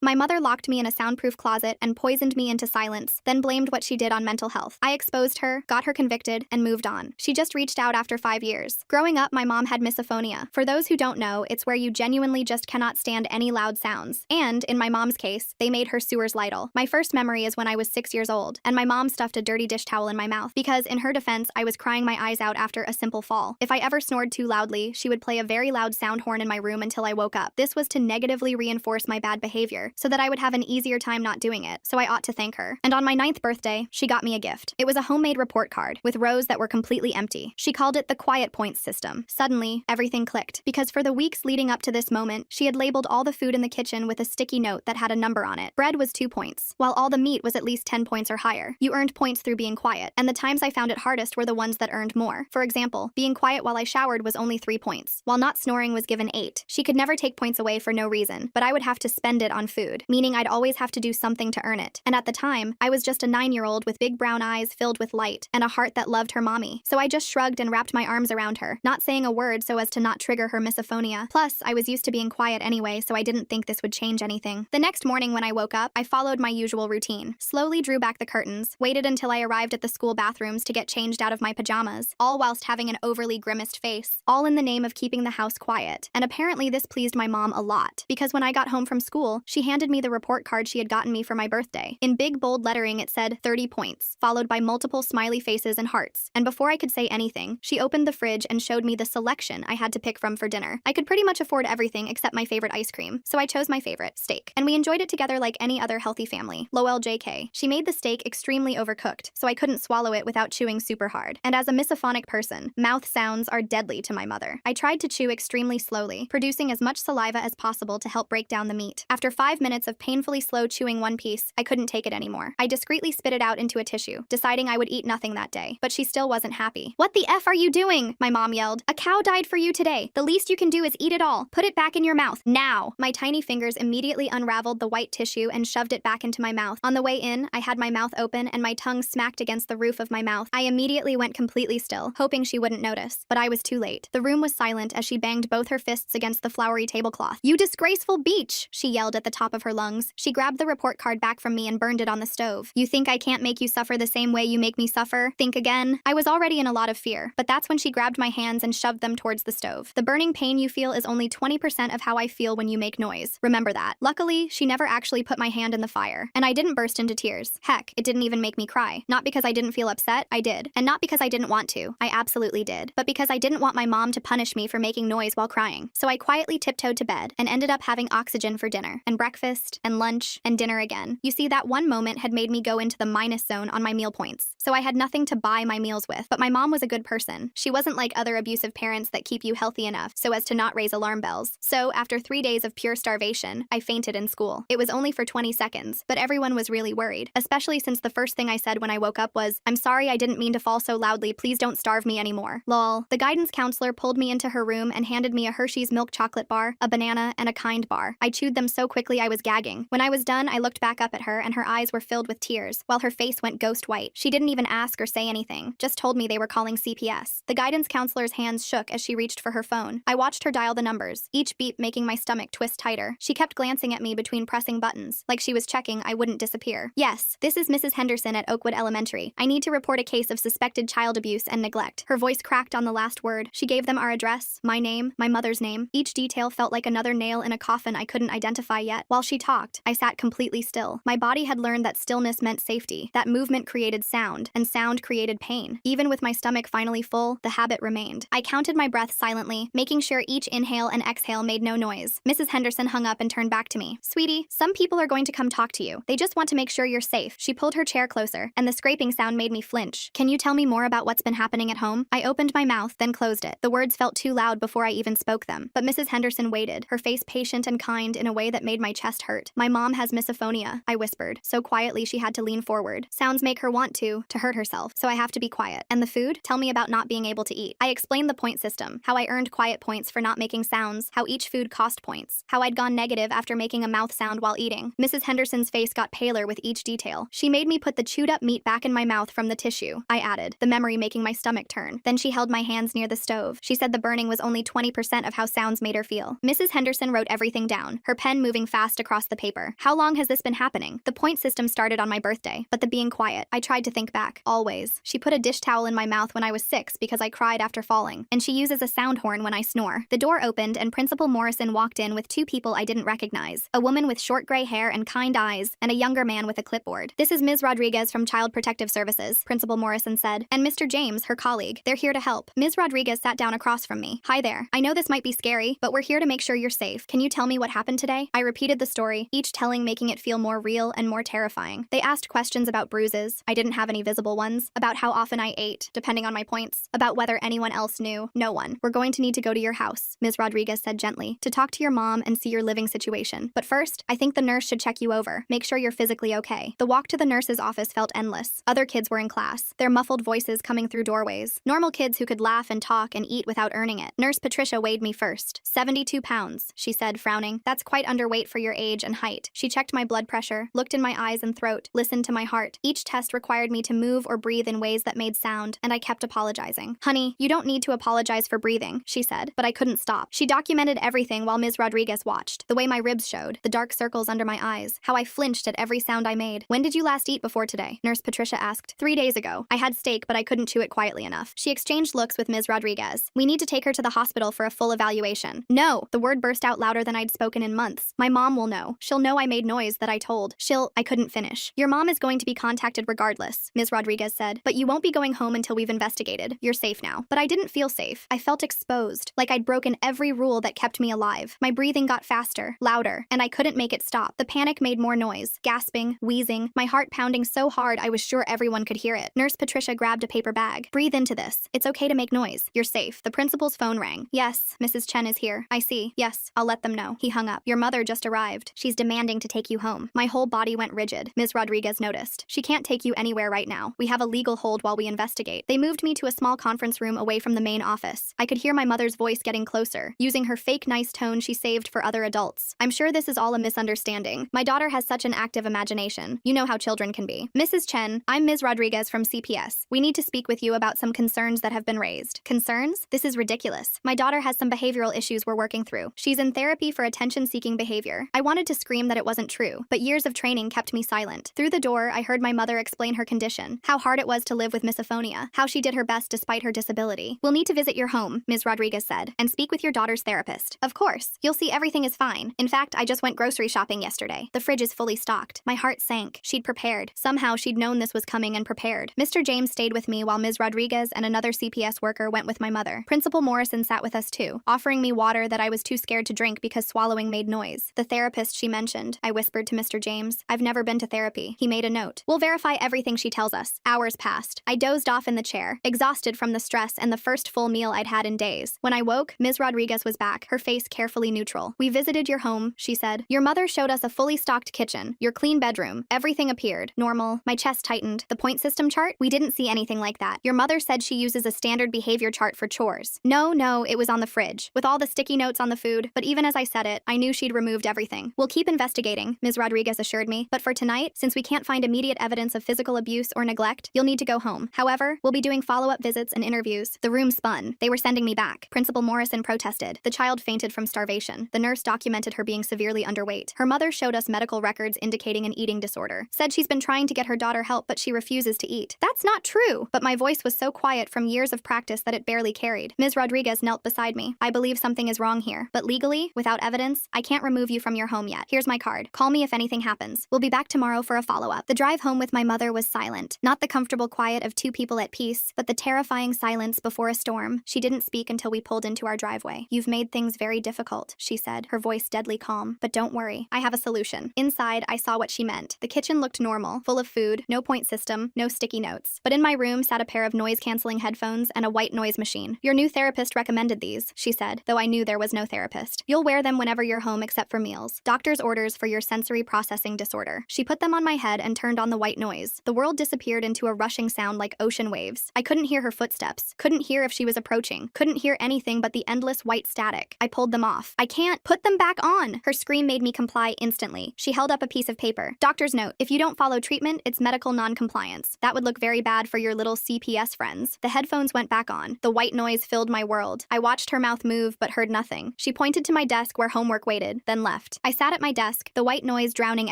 My mother locked me in a soundproof closet and poisoned me into silence, then blamed what she did on mental health. I exposed her, got her convicted, and moved on. She just reached out after 5 years. Growing up, my mom had misophonia. For those who don't know, it's where you genuinely just cannot stand any loud sounds. And, in my mom's case, they made her sewers lidle. My first memory is when I was 6 years old, and my mom stuffed a dirty dish towel in my mouth because, in her defense, I was crying my eyes out after a simple fall. If I ever snored too loudly, she would play a very loud sound horn in my room until I woke up. This was to negatively reinforce my bad behavior, so that I would have an easier time not doing it, so I ought to thank her. And on my 9th birthday, she got me a gift. It was a homemade report card, with rows that were completely empty. She called it the quiet points system. Suddenly, everything clicked, because for the weeks leading up to this moment, she had labeled all the food in the kitchen with a sticky note that had a number on it. Bread was 2 points, while all the meat was at least 10 points or higher. You earned points through being quiet, and the times I found it hardest were the ones that earned more. For example, being quiet while I showered was only 3 points, while not snoring was given 8. She could never take points away for no reason, but I would have to spend it on food, meaning I'd always have to do something to earn it. And at the time, I was just a 9-year-old with big brown eyes filled with light, and a heart that loved her mommy. So I just shrugged and wrapped my arms around her, not saying a word so as to not trigger her misophonia. Plus, I was used to being quiet anyway, so I didn't think this would change anything. The next morning when I woke up, I followed my usual routine. Slowly drew back the curtains, waited until I arrived at the school bathrooms to get changed out of my pajamas, all whilst having an overly grimaced face, all in the name of keeping the house quiet. And apparently this pleased my mom a lot, because when I got home from school, she handed me the report card she had gotten me for my birthday. In big bold lettering it said 30 points, followed by multiple smiley faces and hearts. And before I could say anything, she opened the fridge and showed me the selection I had to pick from for dinner. I could pretty much afford everything except my favorite ice cream, so I chose my favorite, steak. And we enjoyed it together like any other healthy family. Lol JK. She made the steak extremely overcooked, so I couldn't swallow it without chewing super hard. And as a misophonic person, mouth sounds are deadly to my mother. I tried to chew extremely slowly, producing as much saliva as possible to help break down the meat. After 5 minutes of painfully slow chewing one piece, I couldn't take it anymore. I discreetly spit it out into a tissue, deciding I would eat nothing that day. But she still wasn't happy. "What the F are you doing?" my mom yelled. "A cow died for you today. The least you can do is eat it all. Put it back in your mouth, now." My tiny fingers immediately unraveled the white tissue and shoved it back into my mouth. On the way in, I had my mouth open and my tongue smacked against the roof of my mouth. I immediately went completely still, hoping she wouldn't notice. But I was too late. The room was silent as she banged both her fists against the flowery tablecloth. "You disgraceful beach!" she yelled at the top of her lungs. She grabbed the report card back from me and burned it on the stove. "You think I can't make you suffer the same way you make me suffer? Think again." I was already in a lot of fear, but that's when she grabbed my hands and shoved them towards the stove. "The burning pain you feel is only 20% of how I feel when you make noise. Remember that." Luckily, she never actually put my hand in the fire, and I didn't burst into tears. Heck, it didn't even make me cry. Not because I didn't feel upset, I did. And not because I didn't want to, I absolutely did. But because I didn't want my mom to punish me for making noise while crying. So I quietly tiptoed to bed and ended up having oxygen for dinner, and breakfast, and lunch, and dinner again. You see, that one moment had made me go into the minus zone on my meal points. So I had nothing to buy my meals with. But my mom was a good person. She wasn't like other abusive parents that keep you healthy enough so as to not raise alarm bells. So after 3 days of pure starvation, I fainted in school. It was only for 20 seconds, but everyone was really worried, especially since the first thing I said when I woke up was, "I'm sorry I didn't mean to fall so loudly, please don't starve me anymore." Lol. The guidance counselor pulled me into her room and handed me a Hershey's milk chocolate bar, a banana, and a Kind bar. I chewed them so quickly I was gagging. When I was done, I looked back up at her and her eyes were filled with tears, while her face went ghost white. She didn't even ask or say anything, just told me they were calling CPS. The guidance counselor's hands shook as she reached for her phone. I watched her dial the numbers, each beep making my stomach twist tighter. She kept glancing at me between pressing buttons, like she was checking I wouldn't disappear. "Yes, this is Mrs. Henderson at Oakwood Elementary. I need to report a case of suspected child abuse and neglect." Her voice cracked on the last word. She gave them our address, my name, my mother's name. Each detail felt like another nail in a coffin I couldn't identify yet. While she talked, I sat completely still. My body had learned that stillness meant safety, that movement created sound, and sound created pain. Even with my stomach finally full, the habit remained. I counted my breath silently, making sure each inhale and exhale made no noise. Mrs. Henderson hung up and turned back to me. "Sweetie, some people are going to come talk to you. They just want to make sure you're safe." She pulled her chair closer, and the scraping sound made me flinch. "Can you tell me more about what's been happening at home?" I opened my mouth, then closed it. The words felt too loud before I even spoke them. But Mrs. Henderson waited, her face patient and kind in a way that made my chest hurt. "My mom has misophonia," I whispered, so quietly she had to lean forward. "Sounds make her want to hurt herself, so I have to be quiet." "And the food? Tell me about not being able to eat." I explained the point system, how I earned quiet points for not making sounds, how each food cost points, how I'd gone negative after making a mouth sound while eating. Mrs. Henderson's face got paler with each detail. She made me put the chewed up meat back in my mouth from the tissue, I added, the memory making my stomach turn. Then she held my hands near the stove. She said the burning was only 20% of how sounds made her feel. Mrs. Henderson wrote everything down, her pen moving fast glanced across the paper. How long has this been happening? The point system started on my birthday, but the being quiet. I tried to think back. Always. She put a dish towel in my mouth when I was 6 because I cried after falling, and she uses a sound horn when I snore. The door opened and Principal Morrison walked in with 2 people I didn't recognize, a woman with short gray hair and kind eyes, and a younger man with a clipboard. "This is Ms. Rodriguez from Child Protective Services," Principal Morrison said, "and Mr. James, her colleague. They're here to help." Ms. Rodriguez sat down across from me. "Hi there. I know this might be scary, but we're here to make sure you're safe. Can you tell me what happened today?" I repeated the story, each telling making it feel more real and more terrifying. They asked questions about bruises. I didn't have any visible ones. About how often I ate, depending on my points. About whether anyone else knew. No one. "We're going to need to go to your house," Ms. Rodriguez said gently, "to talk to your mom and see your living situation. But first, I think the nurse should check you over. Make sure you're physically okay." The walk to the nurse's office felt endless. Other kids were in class, their muffled voices coming through doorways. Normal kids who could laugh and talk and eat without earning it. Nurse Patricia weighed me first. 72 pounds, she said, frowning. "That's quite underweight for your age and height." She checked my blood pressure, looked in my eyes and throat, listened to my heart. Each test required me to move or breathe in ways that made sound, and I kept apologizing. "Honey, you don't need to apologize for breathing," she said, but I couldn't stop. She documented everything while Ms. Rodriguez watched. The way my ribs showed, the dark circles under my eyes, how I flinched at every sound I made. "When did you last eat before today?" Nurse Patricia asked. 3 days ago. I had steak, but I couldn't chew it quietly enough." She exchanged looks with Ms. Rodriguez. "We need to take her to the hospital for a full evaluation." "No!" The word burst out louder than I'd spoken in months. "My mom will know. She'll know I made noise that I told. I couldn't finish. "Your mom is going to be contacted regardless," Ms. Rodriguez said, "but you won't be going home until we've investigated. You're safe now." But I didn't feel safe. I felt exposed, like I'd broken every rule that kept me alive. My breathing got faster, louder, and I couldn't make it stop. The panic made more noise, gasping, wheezing, my heart pounding so hard I was sure everyone could hear it. Nurse Patricia grabbed a paper bag. "Breathe into this. It's okay to make noise. You're safe." The principal's phone rang. "Yes, Mrs. Chen is here. I see. Yes, I'll let them know." He hung up. "Your mother just arrived. She's demanding to take you home." My whole body went rigid. Ms. Rodriguez noticed. "She can't take you anywhere right now. We have a legal hold while we investigate." They moved me to a small conference room away from the main office. I could hear my mother's voice getting closer, using her fake nice tone she saved for other adults. "I'm sure this is all a misunderstanding. My daughter has such an active imagination. You know how children can be. Mrs. Chen, I'm Ms. Rodriguez from CPS. We need to speak with you about some concerns that have been raised." "Concerns? This is ridiculous. My daughter has some behavioral issues we're working through. She's in therapy for attention-seeking behavior." I wanted to scream that it wasn't true, but years of training kept me silent. Through the door, I heard my mother explain her condition, how hard it was to live with misophonia, how she did her best despite her disability. "We'll need to visit your home," Ms. Rodriguez said, "and speak with your daughter's therapist." "Of course. You'll see everything is fine. In fact, I just went grocery shopping yesterday. The fridge is fully stocked." My heart sank. She'd prepared. Somehow she'd known this was coming and prepared. Mr. James stayed with me while Ms. Rodriguez and another CPS worker went with my mother. Principal Morrison sat with us too, offering me water that I was too scared to drink because swallowing made noise. "The therapist she mentioned," I whispered to Mr. James. "I've never been to therapy." He made a note. "We'll verify everything she tells us." Hours passed. I dozed off in the chair, exhausted from the stress and the first full meal I'd had in days. When I woke, Ms. Rodriguez was back, her face carefully neutral. "We visited your home," she said. "Your mother showed us a fully stocked kitchen, your clean bedroom. Everything appeared normal." My chest tightened. "The point system chart? We didn't see anything like that. Your mother said she uses a standard behavior chart for chores." No, it was on the fridge, with all the sticky notes on the food, but even as I said it, I knew she'd removed everything. "We'll keep investigating," Ms. Rodriguez assured me, "but for tonight, since we can't find immediate evidence of physical abuse or neglect, you'll need to go home. However, we'll be doing follow-up visits and interviews." The room spun. They were sending me back. Principal Morrison protested. The child fainted from starvation. The nurse documented her being severely underweight. Her mother showed us medical records indicating an eating disorder. Said she's been trying to get her daughter help, but she refuses to eat. "That's not true!" But my voice was so quiet from years of practice that it barely carried. Ms. Rodriguez knelt beside me. "I believe something is wrong here, but legally, without evidence, I can't remove you from your home yet. Here's my card. Call me if anything happens. We'll be back tomorrow for a follow-up." The drive home with my mother was silent. Not the comfortable quiet of two people at peace, but the terrifying silence before a storm. She didn't speak until we pulled into our driveway. "You've made things very difficult," she said, her voice deadly calm. "But don't worry. I have a solution." Inside, I saw what she meant. The kitchen looked normal, full of food, no point system, no sticky notes. But in my room sat a pair of noise-canceling headphones and a white noise machine. "Your new therapist recommended these," she said, though I knew there was no therapist. "You'll wear them whenever you're home except for meals. Doctor's orders for your sensory processing disorder." She put them on my head and turned on the white noise. The world disappeared into a rushing sound like ocean waves. I couldn't hear her footsteps, couldn't hear if she was approaching, couldn't hear anything but the endless white static. I pulled them off. "I can't put them back on!" Her scream made me comply instantly. She held up a piece of paper. "Doctor's note. If you don't follow treatment, it's medical non-compliance. That would look very bad for your little CPS friends." The headphones went back on. The white noise filled my world. I watched her mouth move but heard nothing. She pointed to my desk where homework waited, then left. I sat at my desk, the white noise drowning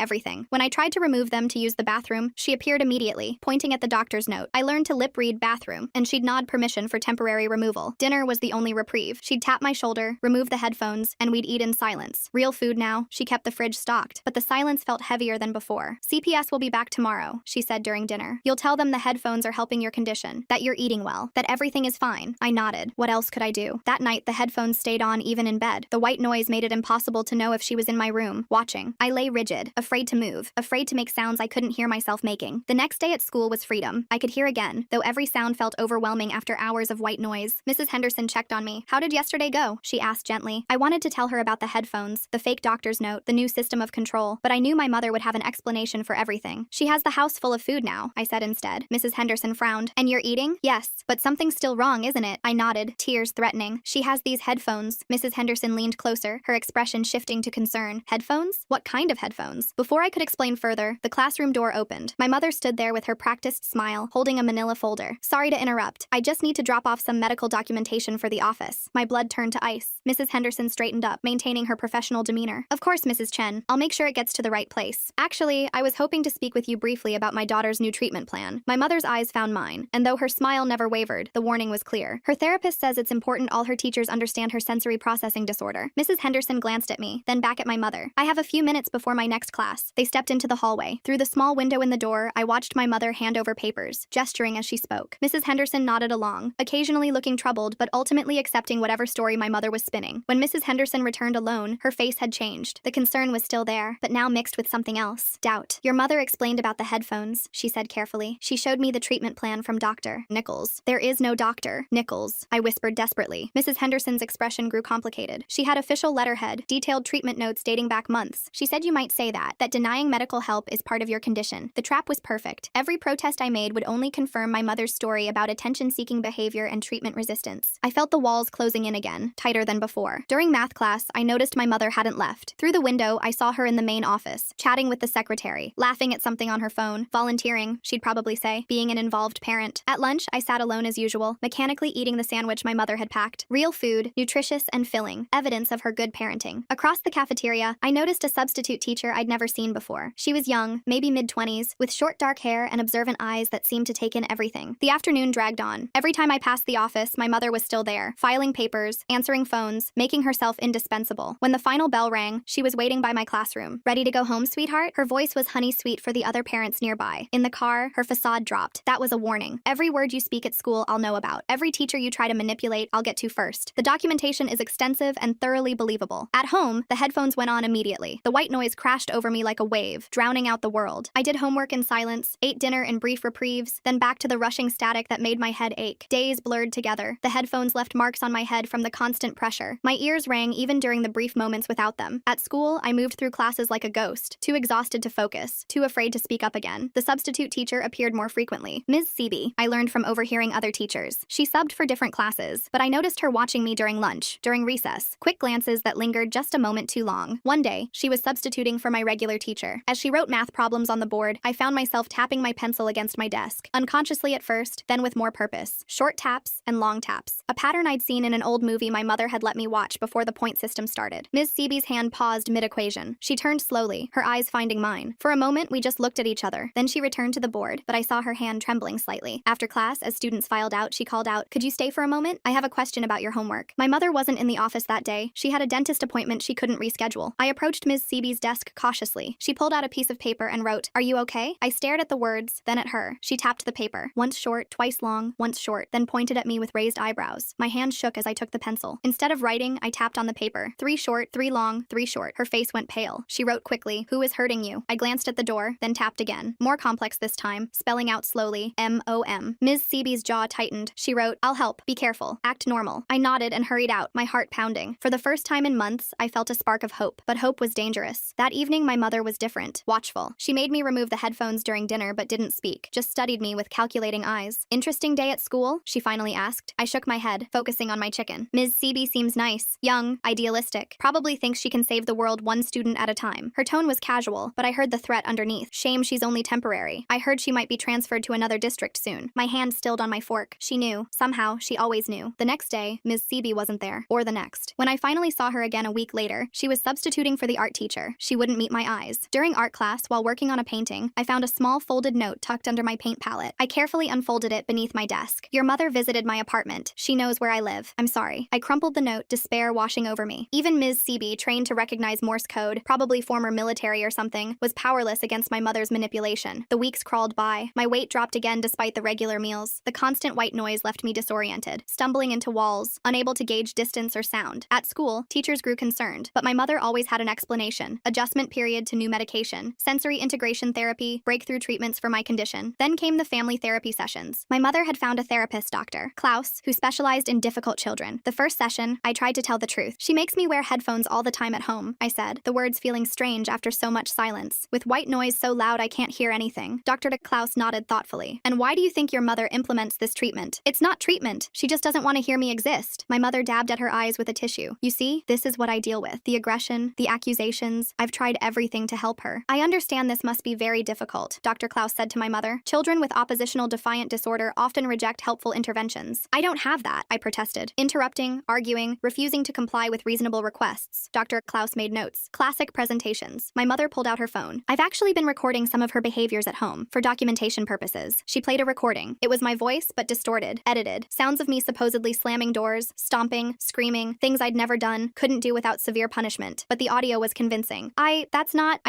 everything. When I tried to remove them to use the bathroom, she appeared immediately, pointing at the doctor's note. I learned to lip-read bathroom, and she'd nod permission for temporary removal. Dinner was the only reprieve. She'd tap my shoulder, remove the headphones, and we'd eat in silence. Real food now, she kept the fridge stocked, but the silence felt heavier than before. CPS will be back tomorrow, she said during dinner. You'll tell them the headphones are helping your condition, that you're eating well, that everything is fine. I nodded. What else could I do? That night, the headphones stayed on even in bed. The white noise made it impossible to know if she was in my room, watching. I lay rigid, afraid to move, afraid to make sounds I couldn't hear myself making. The next day at school was freedom. I could hear again, though every sound felt overwhelming after hours of white noise. Mrs. Henderson checked on me. How did yesterday go? She asked gently. I wanted to tell her about the headphones, the fake doctor's note, the new system of control, but I knew my mother would have an explanation for everything. She has the house full of food now, I said instead. Mrs. Henderson frowned. And you're eating? Yes, but something's still wrong, isn't it? I nodded, tears threatening. She has these headphones. Mrs. Henderson leaned closer, her expression shifting to concern. Headphones? What kind of headphones? Before I could explain further, the classroom door opened. My mother stood there with her practiced smile, holding a manila folder. Sorry to interrupt. I just need to drop off some medical documentation for the office. My blood turned to ice. Mrs. Henderson straightened up, maintaining her professional demeanor. Of course, Mrs. Chen. I'll make sure it gets to the right place. Actually, I was hoping to speak with you briefly about my daughter's new treatment plan. My mother's eyes found mine, and though her smile never wavered, the warning was clear. Her therapist says it's important all her teachers understand her sensory processing disorder. Mrs. Henderson glanced at me, then back at my mother. I have a few minutes before my next class. They stepped into the hallway. Through the small window in the door, I watched my mother hand over papers, gesturing as she spoke. Mrs. Henderson nodded along, occasionally looking troubled, but ultimately accepting whatever story my mother was spinning. When Mrs. Henderson returned alone, her face had changed. The concern was still there, but now mixed with something else. Doubt. Your mother explained about the headphones, she said carefully. She showed me the treatment plan from Dr. Nichols. There is no Dr. Nichols, I whispered desperately. Mrs. Henderson's expression grew complicated. She had official letterhead, detailed treatment notes dating back months. She said you might say that denying medical help is part of your condition. The trap was perfect. Every protest I made would only confirm my mother's story about attention-seeking behavior and treatment resistance. I felt the walls closing in again, tighter than before. During math class, I noticed my mother hadn't left. Through the window, I saw her in the main office, chatting with the secretary, laughing at something on her phone, volunteering, she'd probably say, being an involved parent. At lunch, I sat alone as usual, mechanically eating the sandwich my mother had packed. Real food, nutritious and filling, evidence of her good parenting. Across the cafeteria, I noticed a substitute teacher I'd never seen before. She was young, maybe mid-20s, with short dark hair and observant eyes that seemed to take in everything. The afternoon dragged on. Every time I passed the office, my mother was still there, filing papers, answering phones, making herself indispensable. When the final bell rang, she was waiting by my classroom. Ready to go home, sweetheart? Her voice was honey sweet for the other parents nearby. In the car, her facade dropped. That was a warning. Every word you speak at school, I'll know about. Every teacher you try to manipulate, I'll get to first. The documentation is extensive and thoroughly believable. At home, the headphones went on immediately. The white noise crashed over me like a wave, drowning out the world. I did homework in silence, ate dinner in brief reprieves, then back to the rushing static that made my head ache. Days blurred together. The headphones left marks on my head from the constant pressure. My ears rang even during the brief moments without them. At school, I moved through classes like a ghost, too exhausted to focus, too afraid to speak up again. The substitute teacher appeared more frequently. Ms. Seeby, I learned from overhearing other teachers. She subbed for different classes, but I noticed her watching me during lunch, during recess, quick glances that lingered just a moment too long. One day, she was substituting for my regular teacher. As she wrote math problems on the board, I found myself tapping my pencil against my desk, unconsciously at first, then with more purpose. Short taps and long taps, a pattern I'd seen in an old movie my mother had let me watch before the point system started. Ms. Seeby's hand paused mid-equation. She turned slowly, her eyes finding mine. For a moment, we just looked at each other. Then she returned to the board, but I saw her hand trembling slightly. After class, as students filed out, she called out, "Could you stay for a moment? I have a question about your homework." My mother wasn't in the office that day. She had a dentist appointment she couldn't reschedule. I approached Ms. Seeby's desk cautiously. She pulled out a piece of paper and wrote, "Are you okay?" I stared at the words, then at her. She tapped the paper. Once short, twice long, once short, then pointed at me with raised eyebrows. My hand shook as I took the pencil. Instead of writing, I tapped on the paper. 3 short, 3 long, 3 short. Her face went pale. She wrote quickly, "Who is hurting you?" I glanced at the door, then tapped again. More complex this time, spelling out slowly, M-O-M. Ms. Seeby's jaw tightened. She wrote, "I'll help. Be careful. Act normal." I nodded and hurried out, my heart pounding. For the first time in months, I felt a spark of hope. But hope was dangerous. That evening, my mother was different, watchful. She made me remove the headphones during dinner but didn't speak, just studied me with calculating eyes. "Interesting day at school?" she finally asked. I shook my head, focusing on my chicken. Ms. Seeby seems nice, young, idealistic. Probably thinks she can save the world one student at a time. Her tone was casual, but I heard the threat underneath. Shame she's only temporary. I heard she might be transferred to another district soon. My hand stilled on my fork. She knew. Somehow, she always knew. The next day, Ms. Seeby wasn't there. Or the next. When I finally saw her again a week later, she was substituting substituting for the art teacher. She wouldn't meet my eyes. During art class, while working on a painting, I found a small folded note tucked under my paint palette. I carefully unfolded it beneath my desk. Your mother visited my apartment. She knows where I live. I'm sorry. I crumpled the note, despair washing over me. Even Ms. Seeby, trained to recognize Morse code, probably former military or something, was powerless against my mother's manipulation. The weeks crawled by. My weight dropped again despite the regular meals. The constant white noise left me disoriented, stumbling into walls, unable to gauge distance or sound. At school, teachers grew concerned, but my mother always had an explanation. Adjustment period to new medication, sensory integration therapy, breakthrough treatments for my condition. Then came the family therapy sessions. My mother had found a therapist, Dr. Klaus, who specialized in difficult children. The first session, I tried to tell the truth. She makes me wear headphones all the time at home, I said, the words feeling strange after so much silence. With white noise so loud I can't hear anything. Dr. Klaus nodded thoughtfully. And why do you think your mother implements this treatment? It's not treatment. She just doesn't want to hear me exist. My mother dabbed at her eyes with a tissue. You see, this is what I deal with. The aggression, the accusations. I've tried everything to help her. I understand this must be very difficult, Dr. Klaus said to my mother. Children with oppositional defiant disorder often reject helpful interventions. I don't have that, I protested, interrupting, arguing, refusing to comply with reasonable requests. Dr. Klaus made notes. Classic presentations. My mother pulled out her phone. I've actually been recording some of her behaviors at home for documentation purposes. She played a recording. It was my voice, but distorted, edited. Sounds of me supposedly slamming doors, stomping, screaming, things I'd never done, couldn't do without severe punishment. But the audio was convincing. I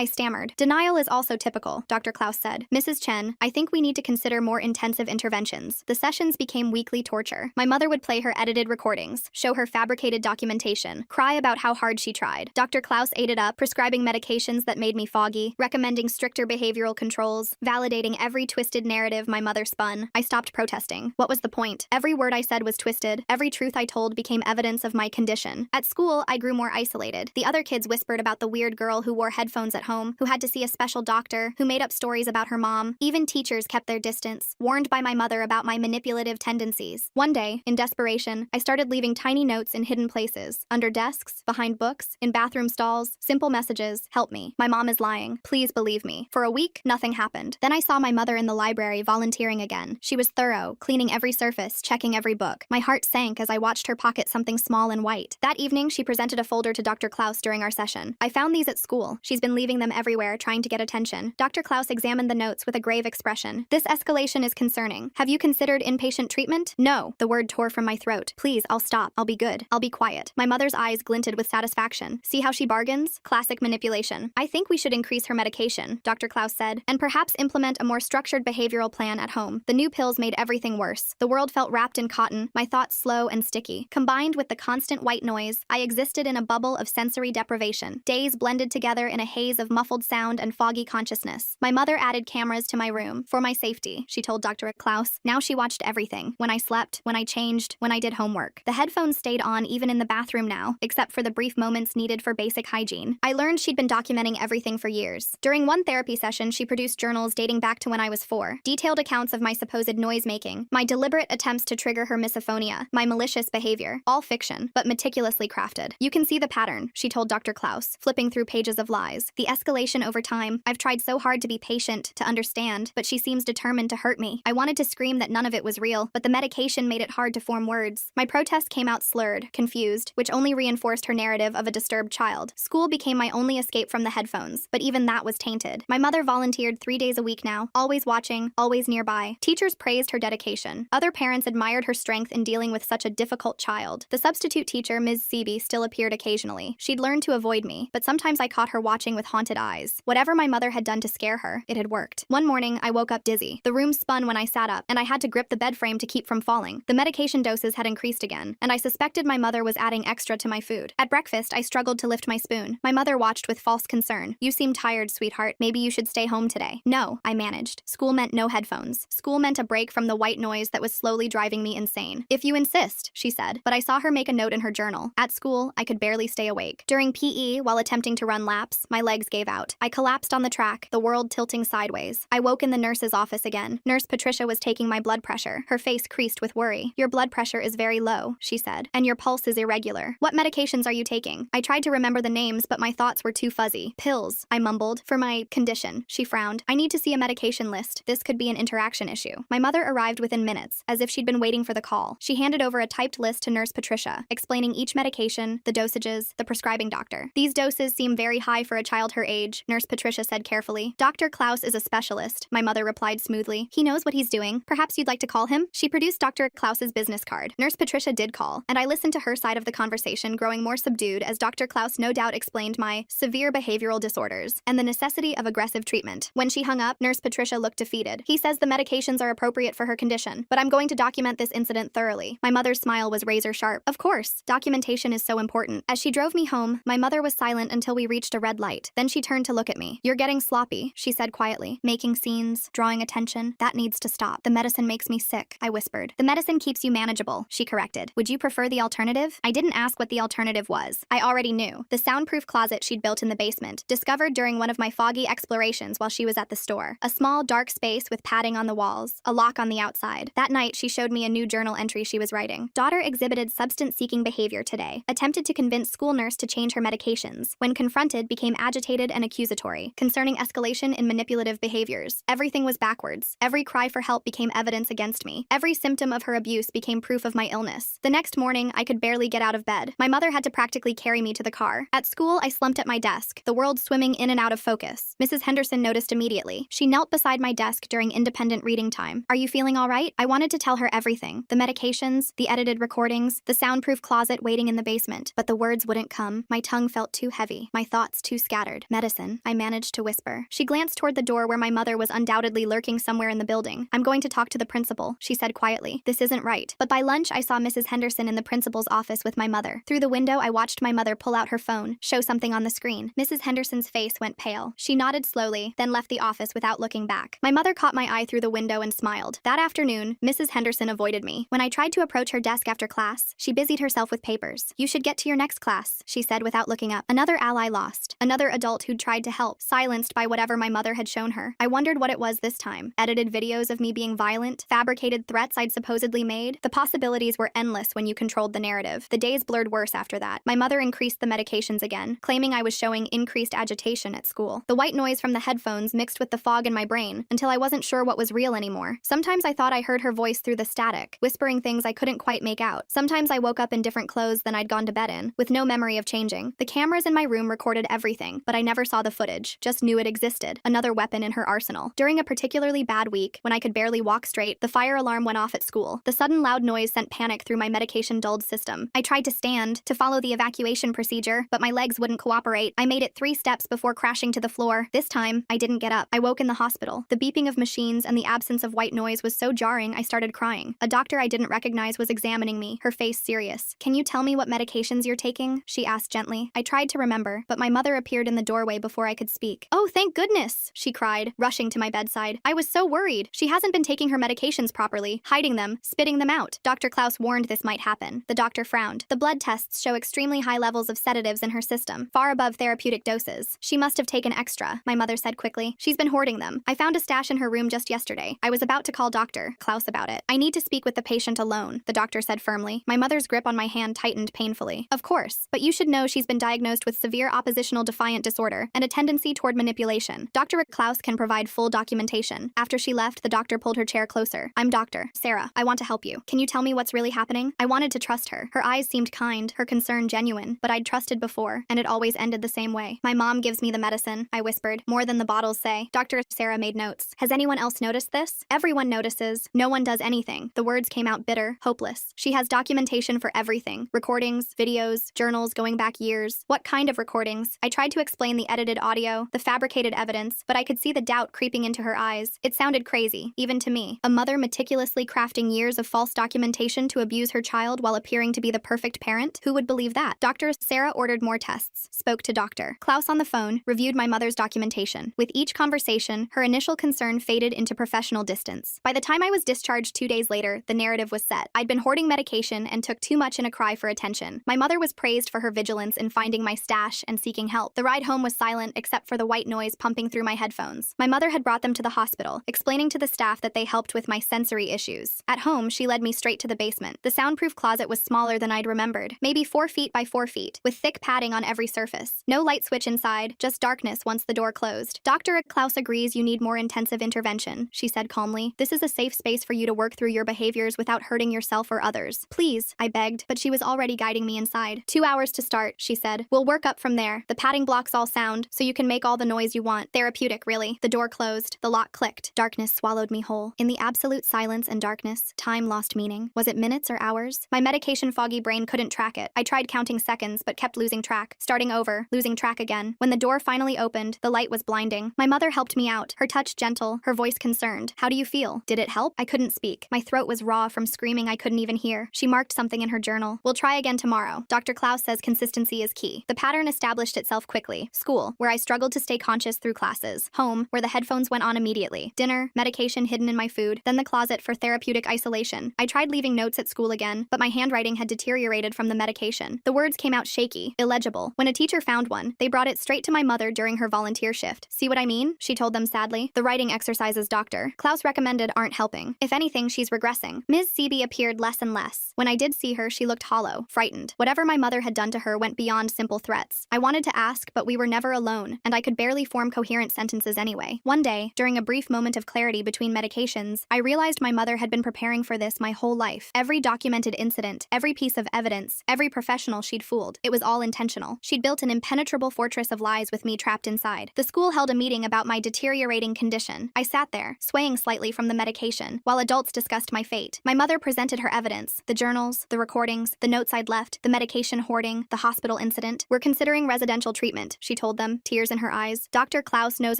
stammered. Denial is also typical, Dr. Klaus said. Mrs. Chen, I think we need to consider more intensive interventions. The sessions became weekly torture. My mother would play her edited recordings, show her fabricated documentation, cry about how hard she tried. Dr. Klaus ate it up, prescribing medications that made me foggy, recommending stricter behavioral controls, validating every twisted narrative my mother spun. I stopped protesting. What was the point? Every word I said was twisted. Every truth I told became evidence of my condition. At school, I grew more isolated. The other kids whispered about the weird girl who wore headphones at home, who had to see a special doctor, who made up stories about her mom. Even teachers kept their distance, warned by my mother about my manipulative tendencies. One day, in desperation, I started leaving tiny notes in hidden places, under desks, behind books, in bathroom stalls, simple messages, help me. My mom is lying. Please believe me. For a week, nothing happened. Then I saw my mother in the library volunteering again. She was thorough, cleaning every surface, checking every book. My heart sank as I watched her pocket something small and white. That evening, she presented a folder to Dr. Klaus during our session. I found these at school. She's been leaving them everywhere, trying to get attention. Dr. Klaus examined the notes with a grave expression. This escalation is concerning. Have you considered inpatient treatment? No. The word tore from my throat. Please, I'll stop. I'll be good. I'll be quiet. My mother's eyes glinted with satisfaction. See how she bargains? Classic manipulation. I think we should increase her medication, Dr. Klaus said, and perhaps implement a more structured behavioral plan at home. The new pills made everything worse. The world felt wrapped in cotton, my thoughts slow and sticky. Combined with the constant white noise, I existed in a bubble of sensory deprivation. Days blended together in a haze of muffled sound and foggy consciousness. My mother added cameras to my room, for my safety, she told Dr. Klaus. Now she watched everything. When I slept, when I changed, when I did homework. The headphones stayed on even in the bathroom now, except for the brief moments needed for basic hygiene. I learned she'd been documenting everything for years. During one therapy session, she produced journals dating back to when I was 4. Detailed accounts of my supposed noise-making, my deliberate attempts to trigger her misophonia, my malicious behavior. All fiction, but meticulously crafted. You can see the pattern, she told Dr. Klaus, flipping through pages of lies. The escalation over time. I've tried so hard to be patient, to understand, but she seems determined to hurt me. I wanted to scream that none of it was real, but the medication made it hard to form words. My protest came out slurred, confused, which only reinforced her narrative of a disturbed child. School became my only escape from the headphones, but even that was tainted. My mother volunteered 3 days a week now, always watching, always nearby. Teachers praised her dedication. Other parents admired her strength in dealing with such a difficult child. The substitute teacher, Ms. Seeby, still appeared occasionally. She'd learned to avoid me, but sometimes I caught her watching with haunted eyes. Whatever my mother had done to scare her, it had worked. One morning, I woke up dizzy. The room spun when I sat up, and I had to grip the bed frame to keep from falling. The medication doses had increased again, and I suspected my mother was adding extra to my food. At breakfast, I struggled to lift my spoon. My mother watched with false concern. You seem tired, sweetheart. Maybe you should stay home today. No, I managed. School meant no headphones. School meant a break from the white noise that was slowly driving me insane. If you insist, she said, but I saw her make a note in her journal. At school, I could barely stay awake. During PE, while attempting to run laps, my legs gave out. I collapsed on the track, the world tilting sideways. I woke in the nurse's office again. Nurse Patricia was taking my blood pressure, her face creased with worry. Your blood pressure is very low, she said, and your pulse is irregular. What medications are you taking? I tried to remember the names, but my thoughts were too fuzzy. Pills, I mumbled. For my condition, she frowned. I need to see a medication list. This could be an interaction issue. My mother arrived within minutes, as if she'd been waiting for the call. She handed over a typed list to Nurse Patricia, explaining each medication, the dosages, the prescribing doctor. These doses seem very high for a child her age, Nurse Patricia said carefully. Dr. Klaus is a specialist, my mother replied smoothly. He knows what he's doing. Perhaps you'd like to call him? She produced Dr. Klaus's business card. Nurse Patricia did call, and I listened to her side of the conversation, growing more subdued as Dr. Klaus no doubt explained my severe behavioral disorders and the necessity of aggressive treatment. When she hung up, Nurse Patricia looked defeated. He says the medications are appropriate for her condition, but I'm going to document this incident thoroughly. My mother's smile was razor sharp. Of course, documentation is so important. As she drove me home, my mother was silent until we reached a red light. Then she turned to look at me. You're getting sloppy, she said quietly, making scenes, drawing attention. That needs to stop. The medicine makes me sick, I whispered. The medicine keeps you manageable, she corrected. Would you prefer the alternative? I didn't ask what the alternative was. I already knew. The soundproof closet she'd built in the basement, discovered during one of my foggy explorations while she was at the store. A small, dark space with padding on the walls, a lock on the outside. That night, she showed me a new journal entry she was writing. Daughter exhibited substance-seeking behavior today. Attempted to convince school nurse to change her medications. When confronted, became agitated and accusatory, concerning escalation in manipulative behaviors. Everything was backwards. Every cry for help became evidence against me. Every symptom of her abuse became proof of my illness. The next morning, I could barely get out of bed. My mother had to practically carry me to the car. At school, I slumped at my desk, the world swimming in and out of focus. Mrs. Henderson noticed immediately. She knelt beside my desk during independent reading time. Are you feeling all right? I wanted to tell her everything. The medications, the edited recordings, the soundproof closet waiting in the basement. But the words wouldn't come. My tongue felt too heavy, my thoughts too scattered. Medicine, I managed to whisper. She glanced toward the door where my mother was undoubtedly lurking somewhere in the building. I'm going to talk to the principal, she said quietly. This isn't right. But by lunch, I saw Mrs. Henderson in the principal's office with my mother. Through the window, I watched my mother pull out her phone, show something on the screen. Mrs. Henderson's face went pale. She nodded slowly, then left the office without looking back. My mother caught my eye through the window and smiled. That afternoon, Mrs. Henderson avoided me. When I tried to approach her desk after class, she busied herself with papers. You should get to your next class, she said without looking up. Another ally lost. Another adult who'd tried to help, silenced by whatever my mother had shown her. I wondered what it was this time. Edited videos of me being violent, fabricated threats I'd supposedly made. The possibilities were endless when you controlled the narrative. The days blurred worse after that. My mother increased the medications again, claiming I was showing increased agitation at school. The white noise from the headphones mixed with the fog in my brain until I wasn't sure what was real anymore. Sometimes I thought I heard her voice through the static, whispering things I couldn't quite make out. Sometimes I woke up in different clothes than I'd gone to bed in, with no memory of changing. The cameras in my room recorded everything, but I never saw the footage, just knew it existed. Another weapon in her arsenal. During a particularly bad week, when I could barely walk straight, the fire alarm went off at school. The sudden loud noise sent panic through my medication-dulled system. I tried to stand, to follow the evacuation procedure, but my legs wouldn't cooperate. I made it 3 steps before crashing to the floor. This time, I didn't get up. I woke in the hospital. The beeping of machines and the absence of white noise was so jarring, I started crying. A doctor I didn't recognize was examining me, her face serious. Can you tell me what medications you're taking? She asked gently. I tried to remember, but my mother appeared in the doorway before I could speak. Oh, thank goodness, she cried, rushing to my bedside. I was so worried. She hasn't been taking her medications properly, hiding them, spitting them out. Dr. Klaus warned this might happen. The doctor frowned. The blood tests show extremely high levels of sedatives in her system, far above therapeutic doses. She must have taken extra, my mother said quickly. She's been hoarding them. I found a stash in her room just yesterday. I was about to call Dr. Klaus about it. I need to speak with the patient alone, the doctor said firmly. My mother's grip on my hand tightened painfully. Of course, but you should know she's been diagnosed with severe oppositional defiant disorder and a tendency toward manipulation. Dr. Klaus can provide full documentation. After she left, the doctor pulled her chair closer. I'm Dr. Sarah. I want to help you. Can you tell me what's really happening? I wanted to trust her. Her eyes seemed kind, her concern genuine, but I'd trusted before, and it always ended the same way. My mom gives me the medicine, I whispered, more than the bottles say. Dr. Sarah made notes. Has anyone else noticed this? Everyone notices. No one does anything. The words came out bitter, hopeless. She has documentation for everything. Recordings, videos, journals going back years. What kind of recordings? I tried to explain the edited audio, the fabricated evidence, but I could see the doubt creeping into her eyes. It sounded crazy, even to me. A mother meticulously crafting years of false documentation to abuse her child while appearing to be the perfect parent? Who would believe that? Dr. Sarah ordered more tests, spoke to Dr. Klaus on the phone, reviewed my mother's documentation. With each conversation, her initial concern faded into professional distance. By the time I was discharged 2 days later, the narrative was set. I'd been hoarding medication and took too much in a cry for attention. My mother was praised for her vigilance in finding my stash and seeking help. The ride home was silent except for the white noise pumping through my headphones. My mother had brought them to the hospital, explaining to the staff that they helped with my sensory issues. At home, she led me straight to the basement. The soundproof closet was smaller than I'd remembered, maybe 4 feet by 4 feet, with thick padding on every surface. No light switch inside, just darkness once the door closed. Dr. Klaus agrees you need more intensive intervention, she said calmly. This is a safe space for you to work through your behaviors without hurting yourself or others. Please, I begged, but she was already guiding me inside. 2 hours to start, she she said. We'll work up from there. The padding blocks all sound, so you can make all the noise you want. Therapeutic, really. The door closed. The lock clicked. Darkness swallowed me whole. In the absolute silence and darkness, time lost meaning. Was it minutes or hours? My medication-foggy brain couldn't track it. I tried counting seconds, but kept losing track. Starting over, losing track again. When the door finally opened, the light was blinding. My mother helped me out, her touch gentle, her voice concerned. How do you feel? Did it help? I couldn't speak. My throat was raw from screaming I couldn't even hear. She marked something in her journal. We'll try again tomorrow. Dr. Klaus says consistency is key. The pattern established itself quickly. School, where I struggled to stay conscious through classes. Home, where the headphones went on immediately. Dinner, medication hidden in my food. Then the closet for therapeutic isolation. I tried leaving notes at school again, but my handwriting had deteriorated from the medication. The words came out shaky, illegible. When a teacher found one, they brought it straight to my mother during her volunteer shift. See what I mean? She told them sadly. The writing exercises Dr. Klaus recommended aren't helping. If anything, she's regressing. Ms. Seeby appeared less and less. When I did see her, she looked hollow, frightened. Whatever my mother had done to her went beyond simple threats. I wanted to ask, but we were never alone, and I could barely form coherent sentences anyway. One day, during a brief moment of clarity between medications, I realized my mother had been preparing for this my whole life. Every documented incident, every piece of evidence, every professional she'd fooled. It was all intentional. She'd built an impenetrable fortress of lies with me trapped inside. The school held a meeting about my deteriorating condition. I sat there, swaying slightly from the medication, while adults discussed my fate. My mother presented her evidence, the journals, the recordings, the notes I'd left, the medication hoarding, the hospital incident. We're considering residential treatment, she told them, tears in her eyes. Dr. Klaus knows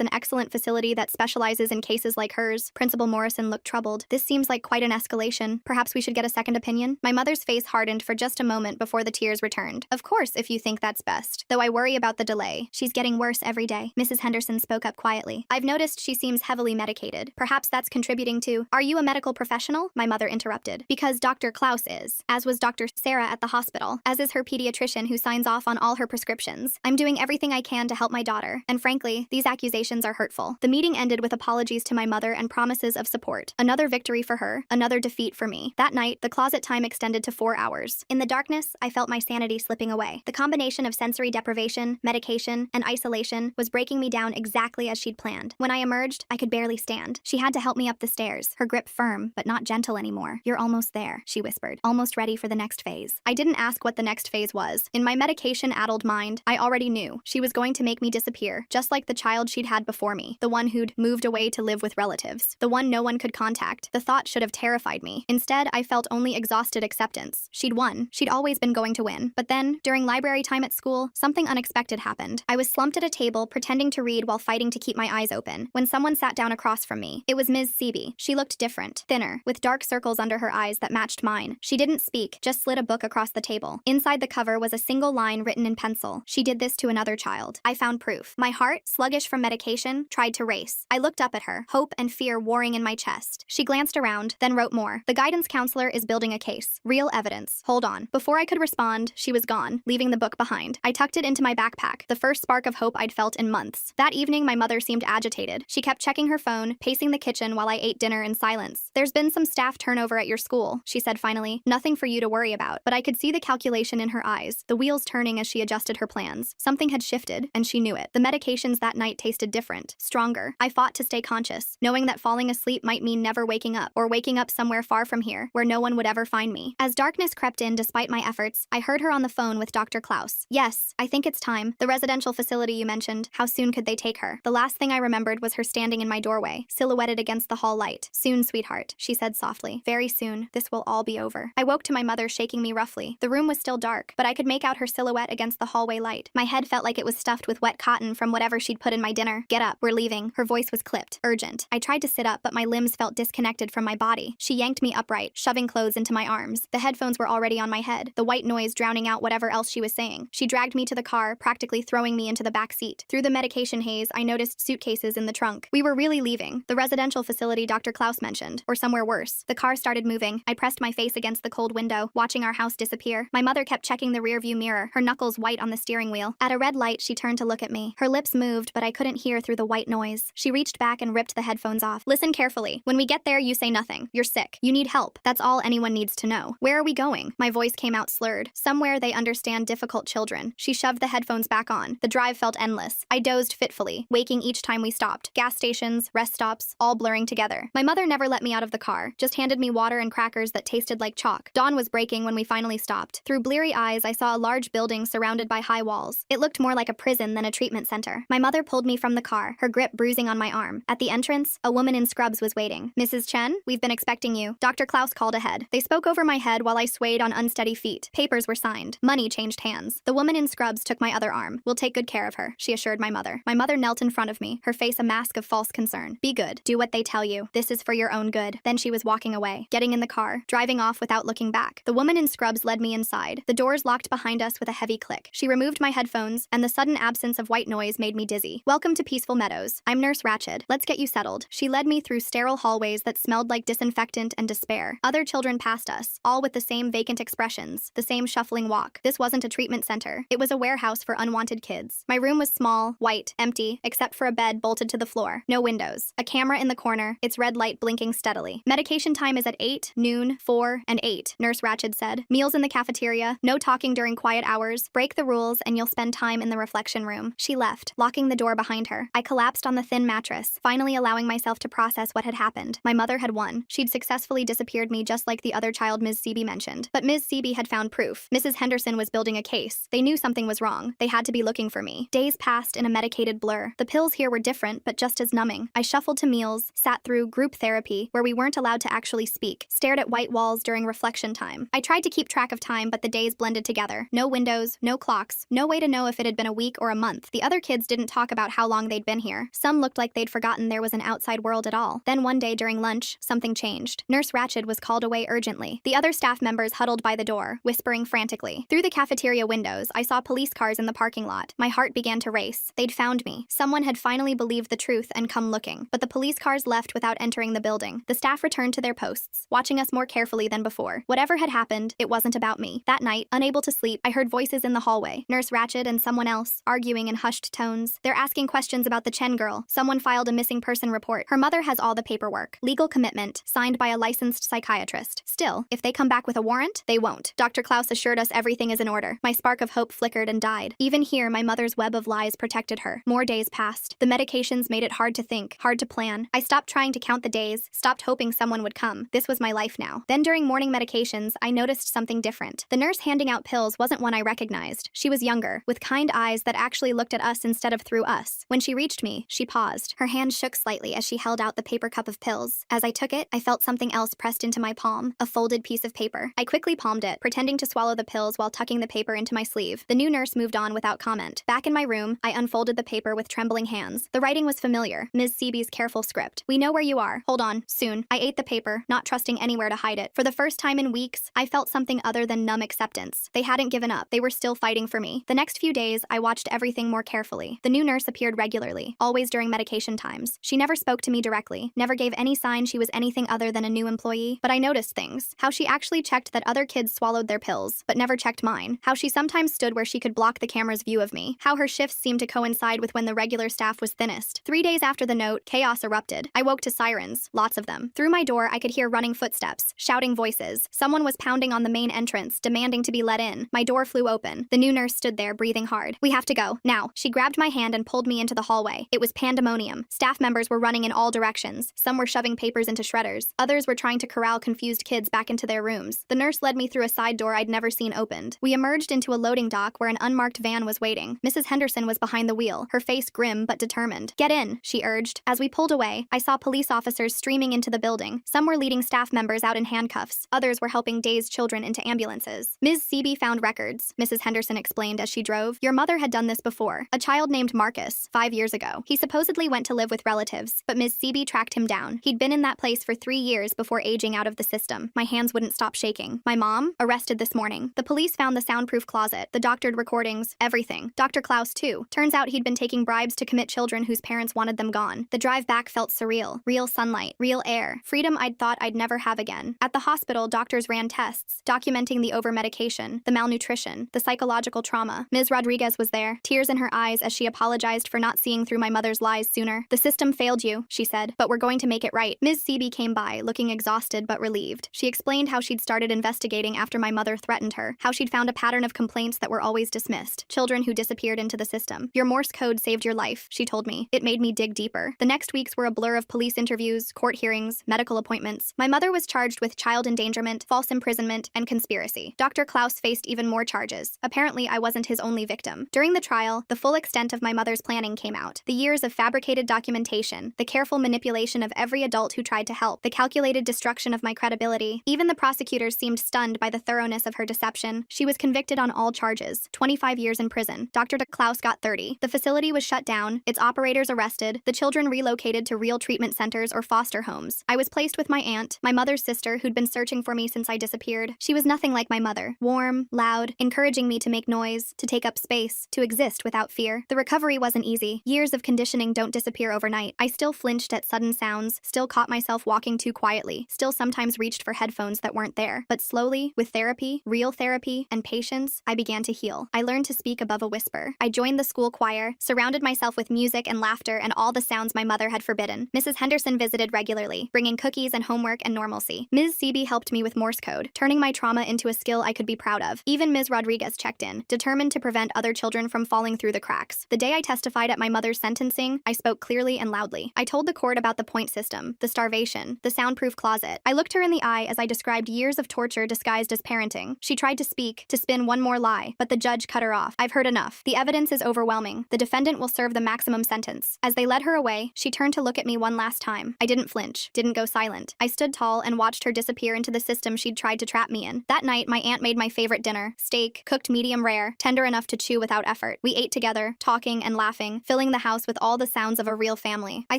an excellent facility that specializes in cases like hers. Principal Morrison looked troubled. This seems like quite an escalation. Perhaps we should get a second opinion? My mother's face hardened for just a moment before the tears returned. Of course, if you think that's best. Though I worry about the delay. She's getting worse every day. Mrs. Henderson spoke up quietly. I've noticed she seems heavily medicated. Perhaps that's contributing to— Are you a medical professional? My mother interrupted. Because Dr. Klaus is. As was Dr. Sarah at the hospital. As is her pediatrician who signs off on all her prescriptions. I'm doing everything I can to help my daughter. And frankly, these accusations are hurtful. The meeting ended with apologies to my mother and promises of support. Another victory for her, another defeat for me. That night, the closet time extended to 4 hours. In the darkness, I felt my sanity slipping away. The combination of sensory deprivation, medication, and isolation was breaking me down exactly as she'd planned. When I emerged, I could barely stand. She had to help me up the stairs, her grip firm, but not gentle anymore. You're almost there, she whispered, almost ready for the next phase. I didn't ask what the next phase was. In my medication-addled mind, I already knew. She was going to make me disappear, just like the child she'd had before me, the one who'd moved away to live with relatives, the one no one could contact. The thought should have terrified me. Instead, I felt only exhausted acceptance. She'd won. She'd always been going to win. But then, during library time at school, something unexpected happened. I was slumped at a table, pretending to read while fighting to keep my eyes open, when someone sat down across from me. It was Ms. Seeby. She looked different, thinner, with dark circles under her eyes that matched mine. She didn't speak, just slid a book across the table. Inside the cover was a single line written in pencil. She did this to another child. I found proof. My heart, sluggish from medication, tried to race. I looked up at her, hope and fear warring in my chest. She glanced around, then wrote more. The guidance counselor is building a case. Real evidence. Hold on. Before I could respond, she was gone, leaving the book behind. I tucked it into my backpack, the first spark of hope I'd felt in months. That evening, my mother seemed agitated. She kept checking her phone, pacing the kitchen while I ate dinner in silence. There's been some staff turnover at your school, she said finally. Nothing for you to worry about. But I could see the calculation in her eyes, the wheels turning as she adjusted her plans. Something had shifted, and she knew it. The medications that night tasted different, stronger. I fought to stay conscious, knowing that falling asleep might mean never waking up, or waking up somewhere far from here, where no one would ever find me. As darkness crept in despite my efforts, I heard her on the phone with Dr. Klaus. Yes, I think it's time. The residential facility you mentioned, how soon could they take her? The last thing I remembered was her standing in my doorway, silhouetted against the hall light. Soon, sweetheart, she said softly. Very soon, this will all be over. I woke to my mother shaking me roughly. The room was still dark, but I could make out her silhouette against the hallway light. My head felt like it was stuffed with wet cotton from whatever she'd put in my dinner. Get up, we're leaving. Her voice was clipped, urgent. I tried to sit up, but my limbs felt disconnected from my body. She yanked me upright, shoving clothes into my arms. The headphones were already on my head, the white noise drowning out whatever else she was saying. She dragged me to the car, practically throwing me into the back seat. Through the medication haze, I noticed suitcases in the trunk. We were really leaving. The residential facility Dr. Klaus mentioned, or somewhere worse. The car started moving. I pressed my face against the cold window, watching our house disappear. My mother kept checking the rearview mirror, her knuckles white on the steering wheel. At a red light, she turned to look at me. Her lips moved, but I couldn't hear through the white noise. She reached back and ripped the headphones off. Listen carefully. When we get there, you say nothing. You're sick. You need help. That's all anyone needs to know. Where are we going? My voice came out slurred. Somewhere they understand difficult children. She shoved the headphones back on. The drive felt endless. I dozed fitfully, waking each time we stopped. Gas stations, rest stops, all blurring together. My mother never let me out of the car, just handed me water and crackers that tasted like chalk. Dawn was breaking when we finally stopped. Through bleary eyes, I saw a large building building surrounded by high walls. It looked more like a prison than a treatment center. My mother pulled me from the car, her grip bruising on my arm. At the entrance, a woman in scrubs was waiting. "Mrs. Chen, we've been expecting you." Dr. Klaus called ahead. They spoke over my head while I swayed on unsteady feet. Papers were signed. Money changed hands. The woman in scrubs took my other arm. "We'll take good care of her," she assured my mother. My mother knelt in front of me, her face a mask of false concern. "Be good. Do what they tell you. This is for your own good." Then she was walking away, getting in the car, driving off without looking back. The woman in scrubs led me inside. The doors locked behind us with a heavy click. She removed my headphones, and the sudden absence of white noise made me dizzy. "Welcome to Peaceful Meadows. I'm Nurse Ratched. Let's get you settled." She led me through sterile hallways that smelled like disinfectant and despair. Other children passed us, all with the same vacant expressions, the same shuffling walk. This wasn't a treatment center. It was a warehouse for unwanted kids. My room was small, white, empty, except for a bed bolted to the floor. No windows. A camera in the corner, its red light blinking steadily. "Medication time is at 8, noon, 4, and 8, Nurse Ratched said. "Meals in the cafeteria, no talking during quiet hours. Break the rules and you'll spend time in the reflection room." She left, locking the door behind her. I collapsed on the thin mattress, finally allowing myself to process what had happened. My mother had won. She'd successfully disappeared me just like the other child Ms. Seeby mentioned. But Ms. Seeby had found proof. Mrs. Henderson was building a case. They knew something was wrong. They had to be looking for me. Days passed in a medicated blur. The pills here were different, but just as numbing. I shuffled to meals, sat through group therapy, where we weren't allowed to actually speak, stared at white walls during reflection time. I tried to keep track of time, but the days blended together. No windows, no clocks, no way to know if it had been a week or a month. The other kids didn't talk about how long they'd been here. Some looked like they'd forgotten there was an outside world at all. Then one day during lunch, something changed. Nurse Ratched was called away urgently. The other staff members huddled by the door, whispering frantically. Through the cafeteria windows, I saw police cars in the parking lot. My heart began to race. They'd found me. Someone had finally believed the truth and come looking. But the police cars left without entering the building. The staff returned to their posts, watching us more carefully than before. Whatever had happened, it wasn't about me. That night, unable to sleep, I heard voices in the hallway. Nurse Ratched and someone else, arguing in hushed tones. They're asking questions about the Chen girl. Someone filed a missing person report. Her mother has all the paperwork. Legal commitment, signed by a licensed psychiatrist. Still, if they come back with a warrant, they won't. Dr. Klaus assured us everything is in order. My spark of hope flickered and died. Even here, my mother's web of lies protected her. More days passed. The medications made it hard to think, hard to plan. I stopped trying to count the days, stopped hoping someone would come. This was my life now. Then during morning medications, I noticed something different. The nurse handing out pills wasn't one I recognized. She was younger, with kind eyes that actually looked at us instead of through us. When she reached me, she paused. Her hand shook slightly as she held out the paper cup of pills. As I took it, I felt something else pressed into my palm, a folded piece of paper. I quickly palmed it, pretending to swallow the pills while tucking the paper into my sleeve. The new nurse moved on without comment. Back in my room, I unfolded the paper with trembling hands. The writing was familiar, Ms. Seeby's careful script. "We know where you are. Hold on, soon." I ate the paper, not trusting anywhere to hide it. For the first time in weeks, I felt something other than numb acceptance. They hadn't given up. They were still fighting for me. The next few days, I watched everything more carefully. The new nurse appeared regularly, always during medication times. She never spoke to me directly, never gave any sign she was anything other than a new employee. But I noticed things. How she actually checked that other kids swallowed their pills, but never checked mine. How she sometimes stood where she could block the camera's view of me. How her shifts seemed to coincide with when the regular staff was thinnest. 3 days after the note, chaos erupted. I woke to sirens, lots of them. Through my door, I could hear running footsteps, shouting voices. Someone was pounding on the main entrance, demanding to be let in. My door flew open. The new nurse stood there, breathing hard. "We have to go, now." She grabbed my hand and pulled me into the hallway. It was pandemonium. Staff members were running in all directions. Some were shoving papers into shredders. Others were trying to corral confused kids back into their rooms. The nurse led me through a side door I'd never seen opened. We emerged into a loading dock where an unmarked van was waiting. Mrs. Henderson was behind the wheel, her face grim but determined. "Get in," she urged. As we pulled away, I saw police officers streaming into the building. Some were leading staff members out in handcuffs. Others were helping dazed children into ambulances. "Ms. Seeby found records," Mrs. Henderson explained as she drove. "Your mother had done this before. A child named Marcus, 5 years ago. He supposedly went to live with relatives, but Ms. Seeby tracked him down. He'd been in that place for 3 years before aging out of the system." My hands wouldn't stop shaking. "My mom? Arrested this morning. The police found the soundproof closet, the doctored recordings, everything. Dr. Klaus, too. Turns out he'd been taking bribes to commit children whose parents wanted them gone. The drive back felt surreal. Real sunlight, real air, freedom I'd thought I'd never have again." At the hospital, doctors ran tests, documenting the over-medication, the malnutrition, the psychological trauma. Ms. Rodriguez was there, tears in her eyes as she apologized for not seeing through my mother's lies sooner. "The system failed you," she said, "but we're going to make it right." Ms. Seeby came by, looking exhausted but relieved. She explained how she'd started investigating after my mother threatened her, how she'd found a pattern of complaints that were always dismissed, children who disappeared into the system. "Your Morse code saved your life," she told me. It made me dig deeper. The next weeks were a blur of police interviews, court hearings, medical appointments. My mother was charged with child endangerment, false imprisonment, and conspiracy. Dr. Klaus faced even more charges. charges. Apparently, I wasn't his only victim. During the trial, the full extent of my mother's planning came out. The years of fabricated documentation, the careful manipulation of every adult who tried to help, the calculated destruction of my credibility. Even the prosecutors seemed stunned by the thoroughness of her deception. She was convicted on all charges, 25 years in prison. Dr. Klaus got 30. The facility was shut down, its operators arrested, the children relocated to real treatment centers or foster homes. I was placed with my aunt, my mother's sister, who'd been searching for me since I disappeared. She was nothing like my mother. Warm, loud, encouraging me to make noise, to take up space, to exist without fear. The recovery wasn't easy. Years of conditioning don't disappear overnight. I still flinched at sudden sounds, still caught myself walking too quietly, still sometimes reached for headphones that weren't there. But slowly, with therapy, real therapy, and patience, I began to heal. I learned to speak above a whisper. I joined the school choir, surrounded myself with music and laughter and all the sounds my mother had forbidden. Mrs. Henderson visited regularly, bringing cookies and homework and normalcy. Ms. Seeby helped me with Morse code, turning my trauma into a skill I could be proud of. Even Ms. Rodriguez checked in, determined to prevent other children from falling through the cracks. The day I testified at my mother's sentencing, I spoke clearly and loudly. I told the court about the point system, the starvation, the soundproof closet. I looked her in the eye as I described years of torture disguised as parenting. She tried to speak, to spin one more lie, but the judge cut her off. I've heard enough. The evidence is overwhelming. The defendant will serve the maximum sentence. As they led her away, she turned to look at me one last time. I didn't flinch, didn't go silent. I stood tall and watched her disappear into the system she'd tried to trap me in. That night, my aunt made my favorite dinner, steak, cooked medium rare, tender enough to chew without effort. We ate together, talking and laughing, filling the house with all the sounds of a real family. I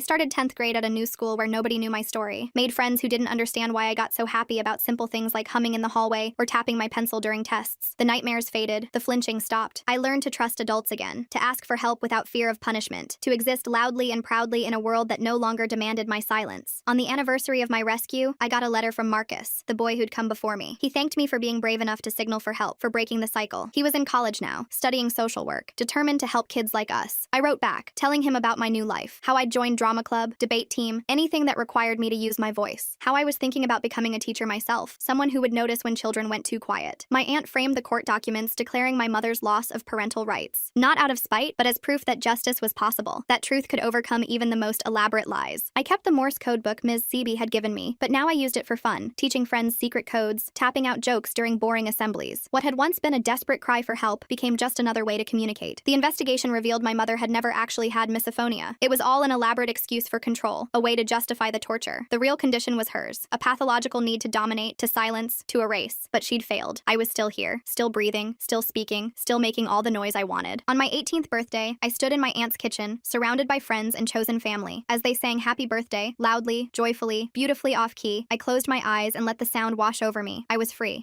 started 10th grade at a new school where nobody knew my story, made friends who didn't understand why I got so happy about simple things like humming in the hallway or tapping my pencil during tests. The nightmares faded, the flinching stopped. I learned to trust adults again, to ask for help without fear of punishment, to exist loudly and proudly in a world that no longer demanded my silence. On the anniversary of my rescue, I got a letter from Marcus, the boy who'd come before me. He thanked me for being brave enough to signal for help, for breaking the cycle. He was in college now, studying social work, determined to help kids like us. I wrote back, telling him about my new life, how I'd joined drama club, debate team, anything that required me to use my voice, how I was thinking about becoming a teacher myself, someone who would notice when children went too quiet. My aunt framed the court documents declaring my mother's loss of parental rights, not out of spite, but as proof that justice was possible, that truth could overcome even the most elaborate lies. I kept the Morse code book Ms. Seeby had given me, but now I used it for fun, teaching friends secret codes, tapping out jokes during boring assemblies. What had once been a desperate cry for help became just another way to communicate. The investigation revealed my mother had never actually had misophonia. It was all an elaborate excuse for control, a way to justify the torture. The real condition was hers, a pathological need to dominate, to silence, to erase. But she'd failed. I was still here, still breathing, still speaking, still making all the noise I wanted. On my 18th birthday, I stood in my aunt's kitchen, surrounded by friends and chosen family. As they sang happy birthday, loudly, joyfully, beautifully off-key, I closed my eyes and let the sound wash over me. I was free.